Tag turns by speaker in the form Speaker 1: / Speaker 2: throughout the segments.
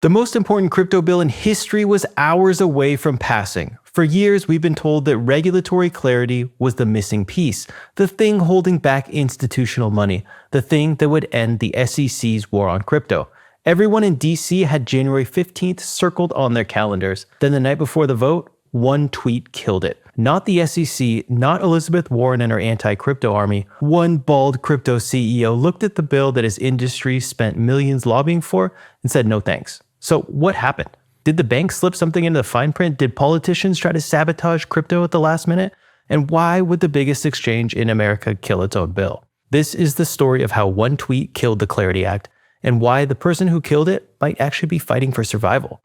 Speaker 1: The most important crypto bill in history was hours away from passing. For years, we've been told that regulatory clarity was the missing piece, the thing holding back institutional money, the thing that would end the SEC's war on crypto. Everyone in DC had January 15th circled on their calendars. Then the night before the vote, one tweet killed it. Not the SEC, not Elizabeth Warren and her anti-crypto army. One bald crypto CEO looked at the bill that his industry spent millions lobbying for and said no thanks. So what happened? Did the bank slip something into the fine print? Did politicians try to sabotage crypto at the last minute? And why would the biggest exchange in America kill its own bill? This is the story of how one tweet killed the Clarity Act and why the person who killed it might actually be fighting for survival.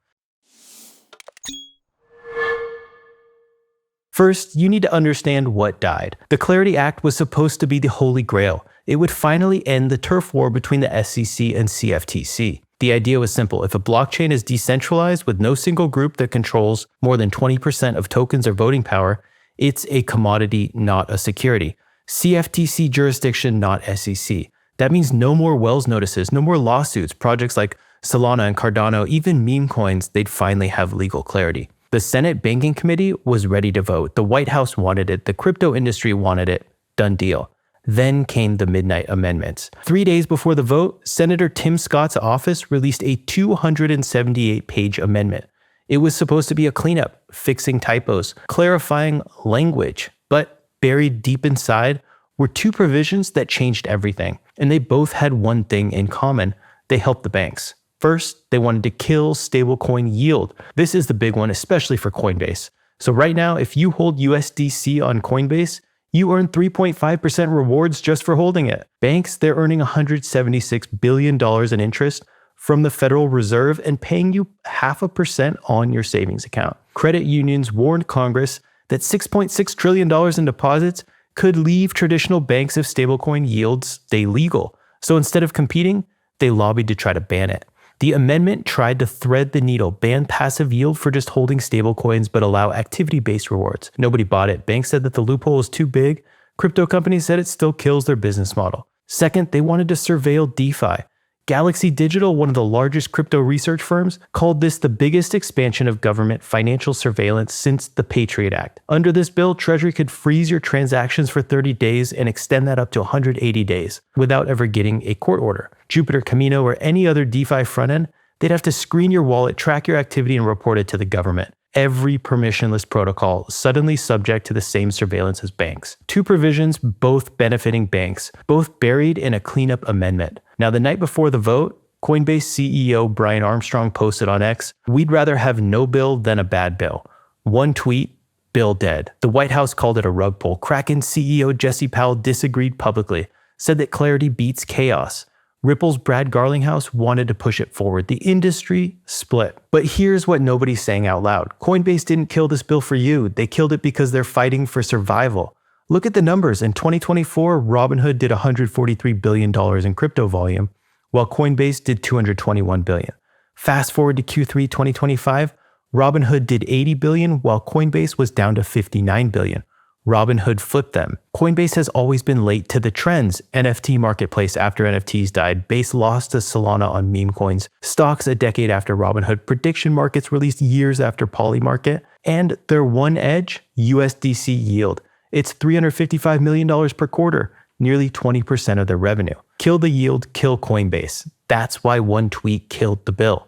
Speaker 1: First, you need to understand what died. The Clarity Act was supposed to be the holy grail. It would finally end the turf war between the SEC and CFTC. The idea was simple. If a blockchain is decentralized with no single group that controls more than 20% of tokens or voting power, it's a commodity, not a security. CFTC jurisdiction, not SEC. That means no more Wells notices, no more lawsuits. Projects like Solana and Cardano, even meme coins, they'd finally have legal clarity. The Senate Banking Committee was ready to vote. The White House wanted it. The crypto industry wanted it. Done deal. Then came the midnight amendments. 3 days before the vote, Senator Tim Scott's office released a 278-page amendment. It was supposed to be a cleanup, fixing typos, clarifying language. But buried deep inside were two provisions that changed everything. And they both had one thing in common. They helped the banks. First, they wanted to kill stablecoin yield. This is the big one, especially for Coinbase. So right now, if you hold USDC on Coinbase, you earn 3.5% rewards just for holding it. Banks, they're earning $176 billion in interest from the Federal Reserve and paying you 0.5% on your savings account. Credit unions warned Congress that $6.6 trillion in deposits could leave traditional banks if stablecoin yields stay legal. So instead of competing, they lobbied to try to ban it. The amendment tried to thread the needle, ban passive yield for just holding stablecoins, but allow activity-based rewards. Nobody bought it. Banks said that the loophole is too big. Crypto companies said it still kills their business model. Second, they wanted to surveil DeFi. Galaxy Digital, one of the largest crypto research firms, called this the biggest expansion of government financial surveillance since the Patriot Act. Under this bill, Treasury could freeze your transactions for 30 days and extend that up to 180 days without ever getting a court order. Jupiter, Camino, or any other DeFi front end, they'd have to screen your wallet, track your activity, and report it to the government. Every permissionless protocol suddenly subject to the same surveillance as banks. Two provisions, both benefiting banks, both buried in a cleanup amendment. Now, the night before the vote, Coinbase CEO Brian Armstrong posted on X, "We'd rather have no bill than a bad bill." One tweet, bill dead. The White House called it a rug pull. Kraken CEO Jesse Powell disagreed publicly, said that clarity beats chaos. Ripple's Brad Garlinghouse wanted to push it forward. The industry split. But here's what nobody's saying out loud. Coinbase didn't kill this bill for you. They killed it because they're fighting for survival. Look at the numbers. In 2024, Robinhood did $143 billion in crypto volume, while Coinbase did $221 billion. Fast forward to Q3 2025, Robinhood did $80 billion, while Coinbase was down to $59 billion. Robinhood flipped them. Coinbase has always been late to the trends. NFT marketplace after NFTs died. Base lost to Solana on meme coins. Stocks a decade after Robinhood. Prediction markets released years after Polymarket. And their one edge, USDC yield. It's $355 million per quarter, nearly 20% of their revenue. Kill the yield, kill Coinbase. That's why one tweet killed the bill.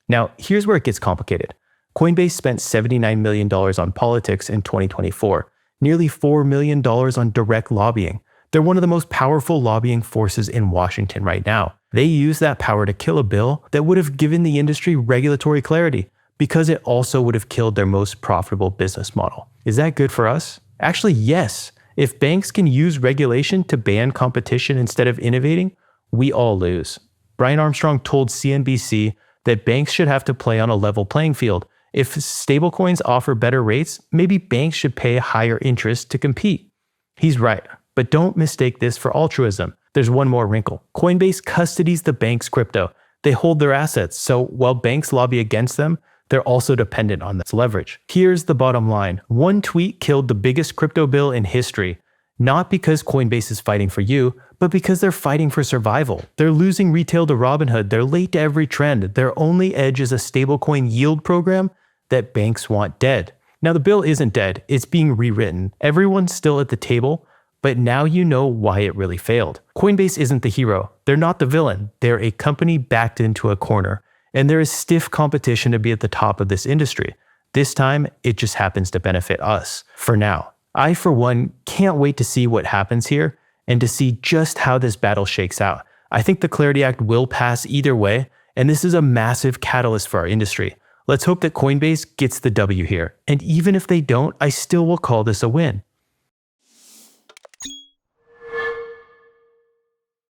Speaker 1: Now, here's where it gets complicated. Coinbase spent $79 million on politics in 2024. Nearly $4 million on direct lobbying. They're one of the most powerful lobbying forces in Washington right now. They use that power to kill a bill that would have given the industry regulatory clarity because it also would have killed their most profitable business model. Is that good for us? Actually, yes. If banks can use regulation to ban competition instead of innovating, we all lose. Brian Armstrong told CNBC that banks should have to play on a level playing field. If stablecoins offer better rates, maybe banks should pay higher interest to compete. He's right, but don't mistake this for altruism. There's one more wrinkle. Coinbase custodies the bank's crypto. They hold their assets, so while banks lobby against them, they're also dependent on this leverage. Here's the bottom line. One tweet killed the biggest crypto bill in history. Not because Coinbase is fighting for you, but because they're fighting for survival. They're losing retail to Robinhood, they're late to every trend, their only edge is a stablecoin yield program that banks want dead. Now the bill isn't dead, it's being rewritten. Everyone's still at the table, but now you know why it really failed. Coinbase isn't the hero, they're not the villain, they're a company backed into a corner, and there is stiff competition to be at the top of this industry. This time, it just happens to benefit us, for now. I, for one, can't wait to see what happens here and to see just how this battle shakes out. I think the Clarity Act will pass either way, and this is a massive catalyst for our industry. Let's hope that Coinbase gets the W here, and even if they don't, I still will call this a win.